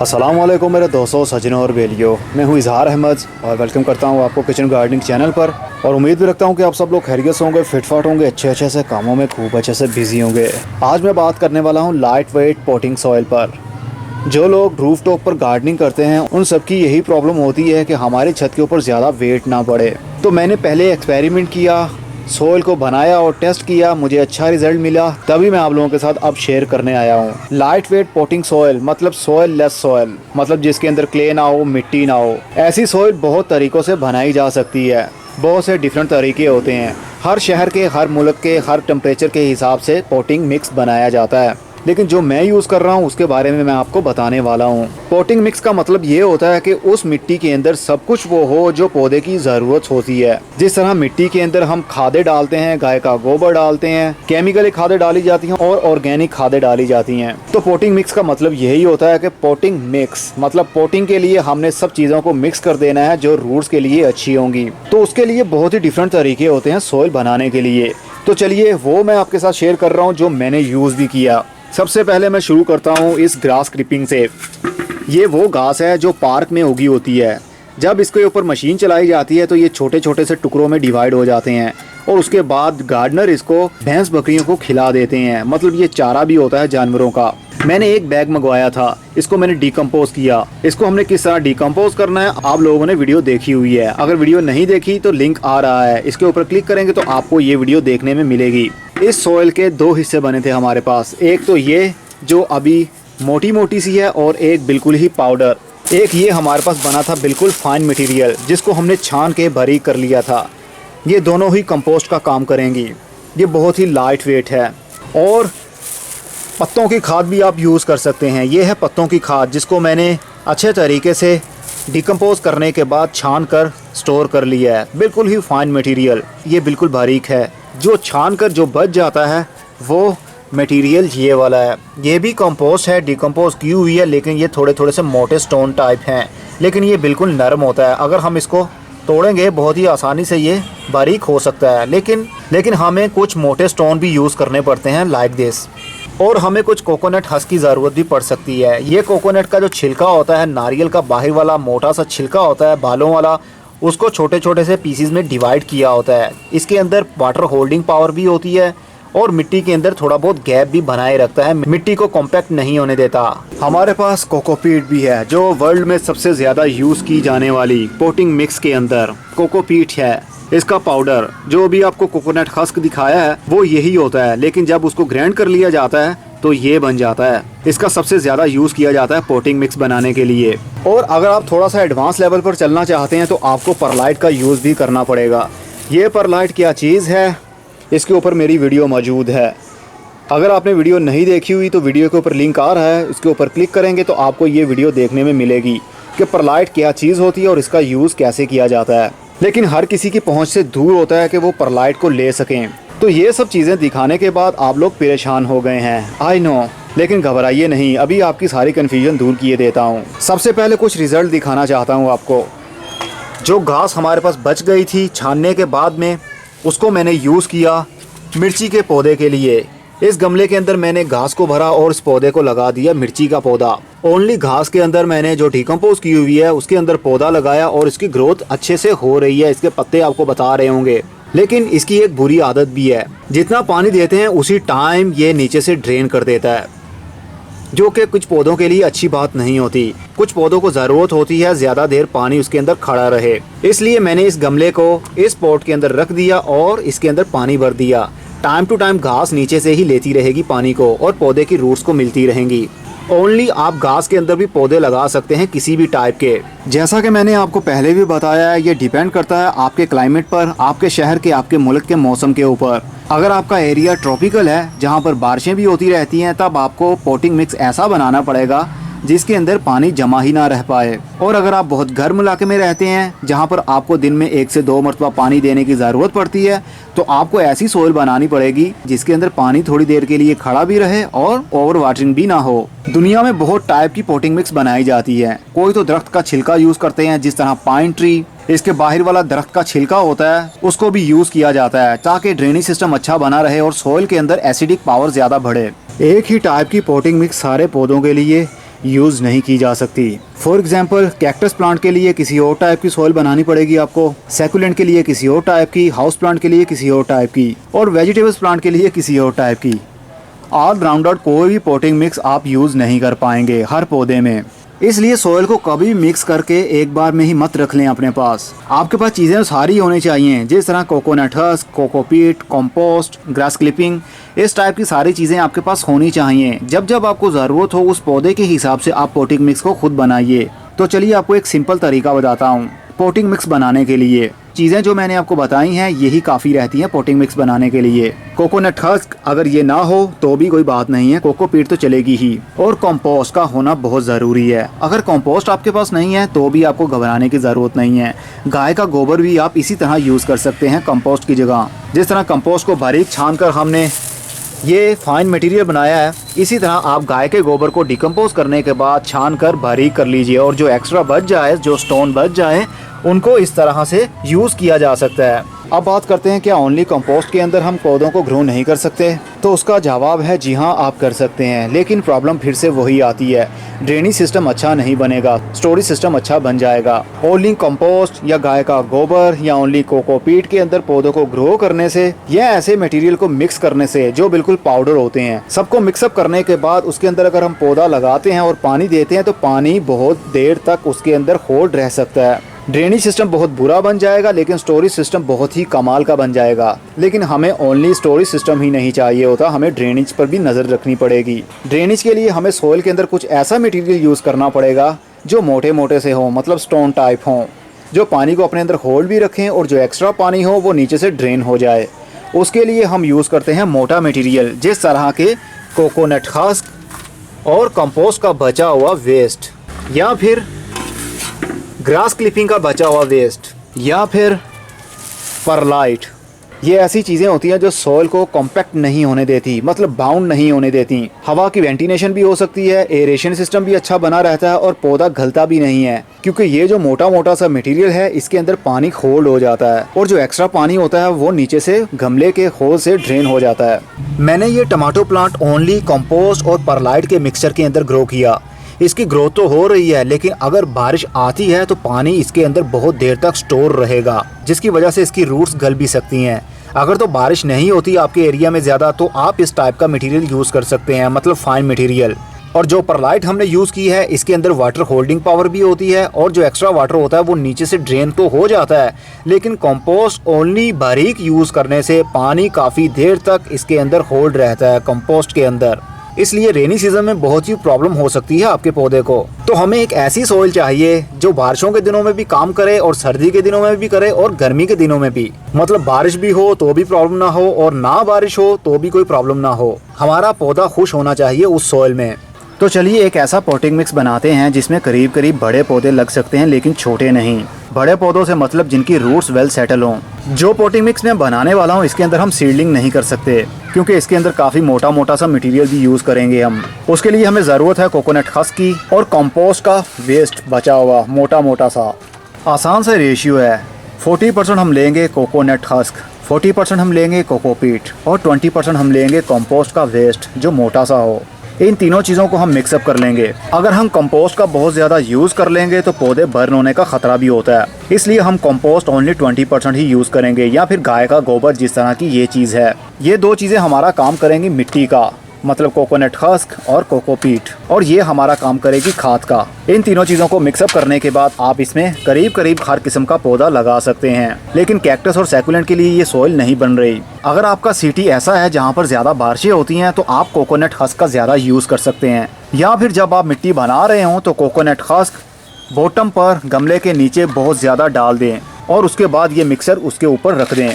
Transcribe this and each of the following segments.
अस्सलाम वालेकुम मेरे दोस्तों, सजनों और बेलियों। मैं हूँ इजहार अहमद और वेलकम करता हूँ आपको किचन गार्डनिंग चैनल पर। और उम्मीद भी रखता हूँ कि आप सब लोग खैरियत से होंगे, फिटफाट होंगे, अच्छे से कामों में खूब अच्छे से बिजी होंगे। आज मैं बात करने वाला हूँ लाइट वेट पॉटिंग सॉइल पर। जो लोग रूफ टॉप पर गार्डनिंग करते हैं उन सबकी यही प्रॉब्लम होती है कि हमारी छत के ऊपर ज़्यादा वेट ना बढ़े। तो मैंने पहले एक्सपेरिमेंट किया, सोइल को बनाया और टेस्ट किया, मुझे अच्छा रिजल्ट मिला, तभी मैं आप लोगों के साथ अब शेयर करने आया हूँ। लाइट वेट पॉटिंग सॉइल मतलब सॉइल लेस सॉइल, मतलब जिसके अंदर क्ले ना हो, मिट्टी ना हो। ऐसी सॉइल बहुत तरीक़ों से बनाई जा सकती है, बहुत से डिफरेंट तरीके होते हैं। हर शहर के, हर मुल्क के, हर टेम्परेचर के हिसाब से पॉटिंग मिक्स बनाया जाता है, लेकिन जो मैं यूज़ कर रहा हूँ उसके बारे में मैं आपको बताने वाला हूँ। पॉटिंग मिक्स का मतलब ये होता है कि उस मिट्टी के अंदर सब कुछ वो हो जो पौधे की ज़रूरत होती है। जिस तरह मिट्टी के अंदर हम खादें डालते हैं, गाय का गोबर डालते हैं, केमिकली खादें डाली जाती हैं और ऑर्गेनिक खादें डाली जाती हैं। तो पॉटिंग मिक्स का मतलब यही होता है कि पॉटिंग मिक्स मतलब पॉटिंग के लिए हमने सब चीज़ों को मिक्स कर देना है जो रूट्स के लिए अच्छी होंगी। तो उसके लिए बहुत ही डिफरेंट तरीके होते हैं सॉइल बनाने के लिए। तो चलिए वो मैं आपके साथ शेयर कर रहा हूँ जो मैंने यूज़ भी किया। सबसे पहले मैं शुरू करता हूँ इस ग्रास क्लिपिंग से। ये वो घास है जो पार्क में उगी होती है। जब इसके ऊपर मशीन चलाई जाती है तो ये छोटे छोटे से टुकड़ों में डिवाइड हो जाते हैं और उसके बाद गार्डनर इसको भैंस बकरियों को खिला देते हैं। मतलब ये चारा भी होता है जानवरों का। मैंने एक बैग मंगवाया था, इसको मैंने डिकम्पोज किया। इसको हमने किस तरह डिकम्पोज करना है आप लोगों ने वीडियो देखी हुई है। अगर वीडियो नहीं देखी तो लिंक आ रहा है, इसके ऊपर क्लिक करेंगे तो आपको ये वीडियो देखने में मिलेगी। इस सॉइल के दो हिस्से बने थे हमारे पास, एक तो ये जो अभी मोटी मोटी सी है और एक बिल्कुल ही पाउडर। एक ये हमारे पास बना था बिल्कुल फाइन मटेरियल जिसको हमने छान के बारीक कर लिया था। ये दोनों ही कंपोस्ट का काम करेंगी। ये बहुत ही लाइट वेट है। और पत्तों की खाद भी आप यूज़ कर सकते हैं। ये है पत्तों की खाद जिसको मैंने अच्छे तरीके से डिकम्पोज करने के बाद छान कर स्टोर कर लिया है। बिल्कुल ही फाइन मटेरियल, ये बिल्कुल बारीक है। जो छान कर जो बच जाता है वो मटेरियल ये वाला है। ये भी कंपोस्ट है, डिकम्पोज की हुई है, लेकिन ये थोड़े थोड़े से मोटे स्टोन टाइप हैं, लेकिन ये बिल्कुल नरम होता है। अगर हम इसको तोड़ेंगे बहुत ही आसानी से ये बारीक हो सकता है, लेकिन हमें कुछ मोटे स्टोन भी यूज़ करने पड़ते हैं लाइक दिस। और हमें कुछ कोकोनट हस्क की ज़रूरत भी पड़ सकती है। ये कोकोनट का जो छिलका होता है, नारियल का बाहर वाला मोटा सा छिलका होता है बालों वाला, उसको छोटे छोटे से पीसीज में डिवाइड किया होता है। इसके अंदर वाटर होल्डिंग पावर भी होती है और मिट्टी के अंदर थोड़ा बहुत गैप भी बनाए रखता है, मिट्टी को कॉम्पैक्ट नहीं होने देता। हमारे पास कोकोपीट भी है जो वर्ल्ड में सबसे ज़्यादा यूज़ की जाने वाली पॉटिंग मिक्स के अंदर कोकोपीट है। इसका पाउडर जो भी आपको कोकोनट हस्क दिखाया है वो यही होता है, लेकिन जब उसको ग्राइंड कर लिया जाता है तो ये बन जाता है। इसका सबसे ज़्यादा यूज़ किया जाता है पॉटिंग मिक्स बनाने के लिए। और अगर आप थोड़ा सा एडवांस लेवल पर चलना चाहते हैं तो आपको परलाइट का यूज़ भी करना पड़ेगा। ये परलाइट क्या चीज़ है, इसके ऊपर मेरी वीडियो मौजूद है। अगर आपने वीडियो नहीं देखी हुई तो वीडियो के ऊपर लिंक आ रहा है, उसके ऊपर क्लिक करेंगे तो आपको ये वीडियो देखने में मिलेगी कि परलाइट क्या चीज़ होती है और इसका यूज़ कैसे किया जाता है। लेकिन हर किसी की पहुंच से दूर होता है कि वो परलाइट को ले सकें। तो ये सब चीज़ें दिखाने के बाद आप लोग परेशान हो गए हैं, आई नो, लेकिन घबराइए नहीं, अभी आपकी सारी कन्फ्यूजन दूर किए देता हूँ। सबसे पहले कुछ रिज़ल्ट दिखाना चाहता हूँ आपको। जो घास हमारे पास बच गई थी छानने के बाद में, उसको मैंने यूज़ किया मिर्ची के पौधे के लिए। इस गमले के अंदर मैंने घास को भरा और इस पौधे को लगा दिया मिर्ची का पौधा। ओनली घास के अंदर मैंने जो डिकम्पोज की हुई है उसके अंदर पौधा लगाया और इसकी ग्रोथ अच्छे से हो रही है। इसके पत्ते आपको बता रहे होंगे, लेकिन इसकी एक बुरी आदत भी है। जितना पानी देते हैं उसी टाइम ये नीचे से ड्रेन कर देता है, जो कि कुछ पौधों के लिए अच्छी बात नहीं होती। कुछ पौधों को ज़रूरत होती है ज़्यादा देर पानी उसके अंदर खड़ा रहे। इसलिए मैंने इस गमले को इस पॉट के अंदर रख दिया और इसके अंदर पानी भर दिया। टाइम टू टाइम घास नीचे से ही लेती रहेगी पानी को और पौधे की रूट्स को मिलती रहेंगी। ओनली आप घास के अंदर भी पौधे लगा सकते हैं किसी भी टाइप के। जैसा कि मैंने आपको पहले भी बताया है, ये डिपेंड करता है आपके क्लाइमेट पर, आपके शहर के, आपके मुल्क के मौसम के ऊपर। अगर आपका एरिया ट्रॉपिकल है जहाँ पर बारिशें भी होती रहती हैं, तब आपको पॉटिंग मिक्स ऐसा बनाना पड़ेगा जिसके अंदर पानी जमा ही ना रह पाए। और अगर आप बहुत गर्म इलाके में रहते हैं जहाँ पर आपको दिन में 1 से 2 मरतबा पानी देने की ज़रूरत पड़ती है, तो आपको ऐसी सोइल बनानी पड़ेगी जिसके अंदर पानी थोड़ी देर के लिए खड़ा भी रहे और ओवर वाटरिंग भी ना हो। दुनिया में बहुत टाइप की पॉटिंग मिक्स बनाई जाती है। कोई तो दरख्त का छिलका यूज़ करते हैं, जिस तरह पाइन ट्री, इसके बाहर वाला दरख्त का छिलका होता है उसको भी यूज़ किया जाता है ताकि ड्रेनेज सिस्टम अच्छा बना रहे और सोइल के अंदर एसिडिक पावर ज़्यादा बढ़े। एक ही टाइप की पॉटिंग मिक्स सारे पौधों के लिए यूज़ नहीं की जा सकती। फॉर एग्जाम्पल कैक्टस प्लांट के लिए किसी और टाइप की सॉइल बनानी पड़ेगी आपको, सैकुलेंट के लिए किसी और टाइप की, हाउस प्लांट के लिए किसी और टाइप की, और वेजिटेबल्स प्लांट के लिए किसी और टाइप की। ऑलराउंडर कोई भी पॉटिंग मिक्स आप यूज़ नहीं कर पाएंगे हर पौधे में। इसलिए सॉइल को कभी मिक्स करके एक बार में ही मत रख लें अपने पास। आपके पास चीज़ें सारी होनी चाहिए, जिस तरह coconut husk, cocopeat, compost, grass clipping, इस टाइप की सारी चीज़ें आपके पास होनी चाहिए। जब जब आपको ज़रूरत हो उस पौधे के हिसाब से आप पॉटिंग मिक्स को खुद बनाइए। तो चलिए आपको एक सिंपल तरीका बताता हूँ पॉटिंग मिक्स बनाने के लिए। चीज़ें जो मैंने आपको बताई हैं यही काफ़ी रहती हैं पॉटिंग मिक्स बनाने के लिए। कोकोनट हस्क अगर ये ना हो तो भी कोई बात नहीं है, कोकोपीट तो चलेगी ही। और कंपोस्ट का होना बहुत ज़रूरी है। अगर कंपोस्ट आपके पास नहीं है तो भी आपको घबराने की ज़रूरत नहीं है। गाय का गोबर भी आप इसी तरह यूज़ कर सकते हैं कंपोस्ट की जगह। जिस तरह कंपोस्ट को बारीक छान कर हमने ये फाइन मटेरियल बनाया है, इसी तरह आप गाय के गोबर को डिकम्पोज करने के बाद छान कर बारीक कर लीजिए, और जो एक्स्ट्रा बच जाए, जो स्टोन बच जाए, उनको इस तरह से यूज़ किया जा सकता है। अब बात करते हैं क्या ओनली कंपोस्ट के अंदर हम पौधों को ग्रो नहीं कर सकते? तो उसका जवाब है जी हाँ, आप कर सकते हैं, लेकिन प्रॉब्लम फिर से वही आती है, ड्रेनेज सिस्टम अच्छा नहीं बनेगा, स्टोरेज सिस्टम अच्छा बन जाएगा। ओनली कंपोस्ट या गाय का गोबर या ओनली कोकोपीट के अंदर पौधों को ग्रो करने से या ऐसे मटेरियल को मिक्स करने से जो बिल्कुल पाउडर होते हैं, सबको मिक्सअप करने के बाद उसके अंदर अगर हम पौधा लगाते हैं और पानी देते हैं तो पानी बहुत देर तक उसके अंदर होल्ड रह सकता है। ड्रेनेज सिस्टम बहुत बुरा बन जाएगा, लेकिन स्टोरेज सिस्टम बहुत ही कमाल का बन जाएगा। लेकिन हमें ओनली स्टोरेज सिस्टम ही नहीं चाहिए होता, हमें ड्रेनेज पर भी नज़र रखनी पड़ेगी। ड्रेनेज के लिए हमें सोइल के अंदर कुछ ऐसा मटेरियल यूज़ करना पड़ेगा जो मोटे मोटे से हो, मतलब स्टोन टाइप हों, जो पानी को अपने अंदर होल्ड भी रखें और जो एक्स्ट्रा पानी हो वो नीचे से ड्रेन हो जाए। उसके लिए हम यूज़ करते हैं मोटा मटीरियल, जिस तरह के कोकोनट हस्क और कंपोस्ट का बचा हुआ वेस्ट, या फिर ग्रास क्लिपिंग का बचा हुआ वेस्ट, या फिर परलाइट। ये ऐसी चीज़ें होती हैं जो सॉइल को कॉम्पैक्ट नहीं होने देती, मतलब बाउंड नहीं होने देती। हवा की वेंटिलेशन भी हो सकती है, एरेशन सिस्टम भी अच्छा बना रहता है, और पौधा गलता भी नहीं है, क्योंकि ये जो मोटा मोटा सा मटेरियल है इसके अंदर पानी होल्ड हो जाता है, और जो एक्स्ट्रा पानी होता है वो नीचे से गमले के होल से ड्रेन हो जाता है। मैंने ये टमाटो प्लांट ओनली कंपोस्ट और परलाइट के मिक्सचर के अंदर ग्रो किया। इसकी ग्रोथ तो हो रही है, लेकिन अगर बारिश आती है तो पानी इसके अंदर बहुत देर तक स्टोर रहेगा, जिसकी वजह से इसकी रूट्स गल भी सकती हैं। अगर तो बारिश नहीं होती आपके एरिया में ज़्यादा तो आप इस टाइप का मटेरियल यूज़ कर सकते हैं, मतलब फाइन मटेरियल। और जो परलाइट हमने यूज़ की है इसके अंदर वाटर होल्डिंग पावर भी होती है, और जो एक्स्ट्रा वाटर होता है वो नीचे से ड्रेन तो हो जाता है, लेकिन कंपोस्ट ओनली बारीक यूज़ करने से पानी काफ़ी देर तक इसके अंदर होल्ड रहता है कंपोस्ट के अंदर। इसलिए रेनी सीजन में बहुत ही प्रॉब्लम हो सकती है आपके पौधे को। तो हमें एक ऐसी सोइल चाहिए जो बारिशों के दिनों में भी काम करे और सर्दी के दिनों में भी करे और गर्मी के दिनों में भी, मतलब बारिश भी हो तो भी प्रॉब्लम ना हो और ना बारिश हो तो भी कोई प्रॉब्लम ना हो। हमारा पौधा खुश होना चाहिए उस सोइल में। तो चलिए एक ऐसा पॉटिंग मिक्स बनाते हैं जिसमें करीब करीब बड़े पौधे लग सकते हैं, लेकिन छोटे नहीं। बड़े पौधों से मतलब जिनकी रूट्स वेल सेटल हों। जो पॉटिंग मिक्स मैं बनाने वाला हूँ इसके अंदर हम सीडलिंग नहीं कर सकते, क्योंकि इसके अंदर काफ़ी मोटा मोटा सा मटेरियल भी यूज़ करेंगे हम। उसके लिए हमें ज़रूरत है कोकोनट हस्क की और कंपोस्ट का वेस्ट बचा हुआ मोटा मोटा सा। आसान सा रेशियो है, 40% हम लेंगे कोकोनट हस्क, 40% हम लेंगे कोकोपीट और 20% हम लेंगे कंपोस्ट का वेस्ट जो मोटा सा हो। इन तीनों चीज़ों को हम मिक्सअप कर लेंगे। अगर हम कंपोस्ट का बहुत ज़्यादा यूज़ कर लेंगे तो पौधे बर्न होने का खतरा भी होता है, इसलिए हम कंपोस्ट ओनली 20% ही यूज़ करेंगे, या फिर गाय का गोबर जिस तरह की ये चीज़ है। ये दो चीज़ें हमारा काम करेंगी मिट्टी का, मतलब कोकोनट हस्क और कोकोपीट, और ये हमारा काम करेगी खाद का। इन तीनों चीज़ों को मिक्सअप करने के बाद आप इसमें करीब करीब हर किस्म का पौधा लगा सकते हैं, लेकिन कैक्टस और सैकुलेंट के लिए ये सोइल नहीं बन रही। अगर आपका सिटी ऐसा है जहाँ पर ज़्यादा बारिशें होती हैं तो आप कोकोनट हस्क का ज़्यादा यूज़ कर सकते हैं, या फिर जब आप मिट्टी बना रहे हों तो कोकोनट हस्क बॉटम पर गमले के नीचे बहुत ज़्यादा डाल दें और उसके बाद ये मिक्सर उसके ऊपर रख दें।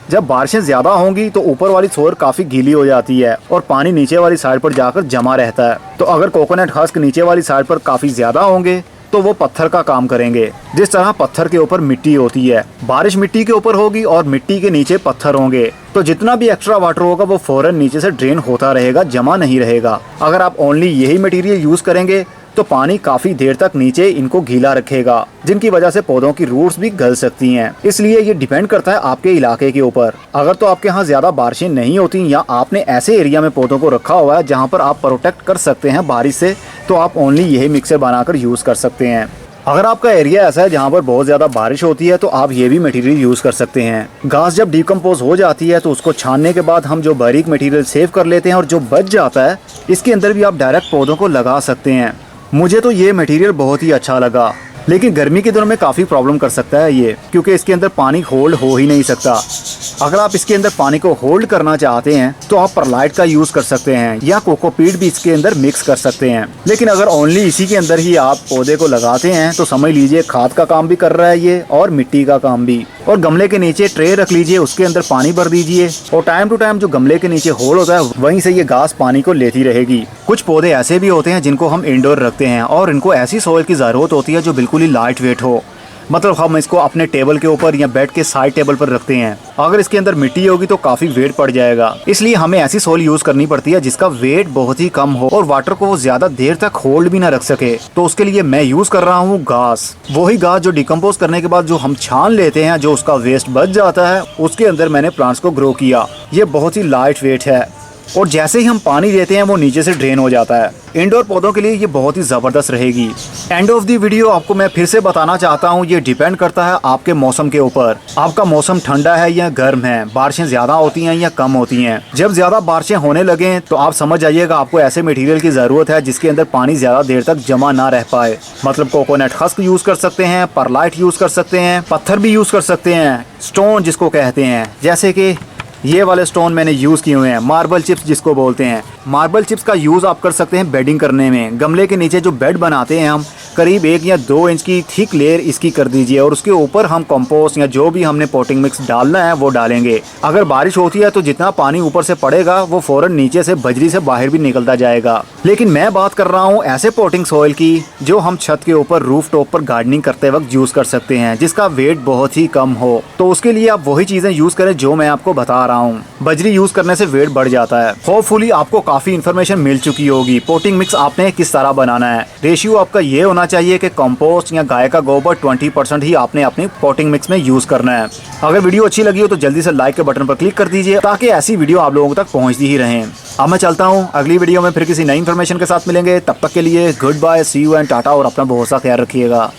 जब बारिशें ज़्यादा होंगी तो ऊपर वाली सोइल काफ़ी गीली हो जाती है और पानी नीचे वाली साइड पर जाकर जमा रहता है। तो अगर कोकोनट हस्क नीचे वाली साइड पर काफ़ी ज़्यादा होंगे तो वो पत्थर का काम करेंगे। जिस तरह पत्थर के ऊपर मिट्टी होती है, बारिश मिट्टी के ऊपर होगी और मिट्टी के नीचे पत्थर होंगे, तो जितना भी एक्स्ट्रा वाटर होगा वो फौरन नीचे से ड्रेन होता रहेगा, जमा नहीं रहेगा। अगर आप ओनली यही मटेरियल यूज़ करेंगे तो पानी काफ़ी देर तक नीचे इनको गीला रखेगा, जिनकी वजह से पौधों की रूट्स भी गल सकती हैं। इसलिए ये डिपेंड करता है आपके इलाके के ऊपर। अगर तो आपके यहाँ ज़्यादा बारिशें नहीं होती या आपने ऐसे एरिया में पौधों को रखा हुआ है जहाँ पर आप प्रोटेक्ट कर सकते हैं बारिश से तो आप ओनली यही मिक्सर बनाकर यूज़ कर सकते हैं। अगर आपका एरिया ऐसा है जहाँ पर बहुत ज़्यादा बारिश होती है तो आप ये भी मटेरियल यूज़ कर सकते हैं। घास जब डिकम्पोज हो जाती है तो उसको छानने के बाद हम जो बारीक मटेरियल सेव कर लेते हैं और जो बच जाता है इसके अंदर भी आप डायरेक्ट पौधों को लगा सकते हैं। मुझे तो ये मटेरियल बहुत ही अच्छा लगा, लेकिन गर्मी के दिनों में काफ़ी प्रॉब्लम कर सकता है ये, क्योंकि इसके अंदर पानी होल्ड हो ही नहीं सकता। अगर आप इसके अंदर पानी को होल्ड करना चाहते हैं तो आप परलाइट का यूज़ कर सकते हैं या कोकोपीट भी इसके अंदर मिक्स कर सकते हैं। लेकिन अगर ओनली इसी के अंदर ही आप पौधे को लगाते हैं तो समझ लीजिए खाद का काम भी कर रहा है ये और मिट्टी का काम भी। और गमले के नीचे ट्रे रख लीजिए, उसके अंदर पानी भर दीजिए और टाइम टू टाइम जो गमले के नीचे होल होता है वहीं से ये घास पानी को लेती रहेगी। कुछ पौधे ऐसे भी होते हैं जिनको हम इंडोर रखते हैं और इनको ऐसी सॉइल की ज़रूरत होती है जो बिल्कुल ही लाइट वेट हो, मतलब हम इसको अपने टेबल के ऊपर या बेड के साइड टेबल पर रखते हैं। अगर इसके अंदर मिट्टी होगी तो काफी वेट पड़ जाएगा, इसलिए हमें ऐसी सॉइल यूज करनी पड़ती है जिसका वेट बहुत ही कम हो और वाटर को वो ज्यादा देर तक होल्ड भी ना रख सके। तो उसके लिए मैं यूज कर रहा हूँ घास। वही घास जो डिकम्पोज करने के बाद जो हम छान लेते हैं, जो उसका वेस्ट बच जाता है, उसके अंदर मैंने प्लांट्स को ग्रो किया। ये बहुत ही लाइट वेट है और जैसे ही हम पानी देते हैं वो नीचे से ड्रेन हो जाता है। इंडोर पौधों के लिए ये बहुत ही ज़बरदस्त रहेगी। एंड ऑफ दी वीडियो आपको मैं फिर से बताना चाहता हूँ, ये डिपेंड करता है आपके मौसम के ऊपर। आपका मौसम ठंडा है या गर्म है, बारिशें ज़्यादा होती हैं या कम होती हैं। जब ज़्यादा बारिशें होने लगें तो आप समझ जाइएगा आपको ऐसे मटेरियल की ज़रूरत है जिसके अंदर पानी ज़्यादा देर तक जमा ना रह पाए। मतलब कोकोनट हस्क यूज़ कर सकते हैं, परलाइट यूज़ कर सकते हैं, पत्थर भी यूज़ कर सकते हैं, स्टोन जिसको कहते हैं, जैसे कि ये वाले स्टोन मैंने यूज़ किए हुए हैं, मार्बल चिप्स जिसको बोलते हैं। मार्बल चिप्स का यूज़ आप कर सकते हैं बेडिंग करने में। गमले के नीचे जो बेड बनाते हैं हम, करीब 1 या 2 इंच की थिक लेयर इसकी कर दीजिए और उसके ऊपर हम कंपोस्ट या जो भी हमने पोटिंग मिक्स डालना है वो डालेंगे। अगर बारिश होती है तो जितना पानी ऊपर से पड़ेगा वो फ़ौरन नीचे से बजरी से बाहर भी निकलता जाएगा। लेकिन मैं बात कर रहा हूँ ऐसे पोटिंग सॉइल की जो हम छत के ऊपर रूफ टॉप पर गार्डनिंग करते वक्त यूज़ कर सकते हैं, जिसका वेट बहुत ही कम हो। तो उसके लिए आप वही चीज़ें यूज़ करें जो मैं आपको बता रहा हूँ। बजरी यूज़ करने से वेट बढ़ जाता है। होपफुली आपको काफ़ी इन्फॉर्मेशन मिल चुकी होगी। पोटिंग मिक्स आपने किस तरह बनाना है। रेशियो आपका ये होना चाहिए कि कंपोस्ट या गाय का गोबर 20% ही आपने अपनी पोटिंग मिक्स में यूज़ करना है। अगर वीडियो अच्छी लगी हो तो जल्दी से लाइक के बटन पर क्लिक कर दीजिए ताकि ऐसी वीडियो आप लोगों तक पहुँचती ही रहें। अब मैं चलता हूँ, अगली वीडियो में फिर किसी नई इन्फॉर्मेशन के साथ मिलेंगे। तब तक के लिए good bye, see you and tata, और अपना बहुत सा ख्याल रखिएगा।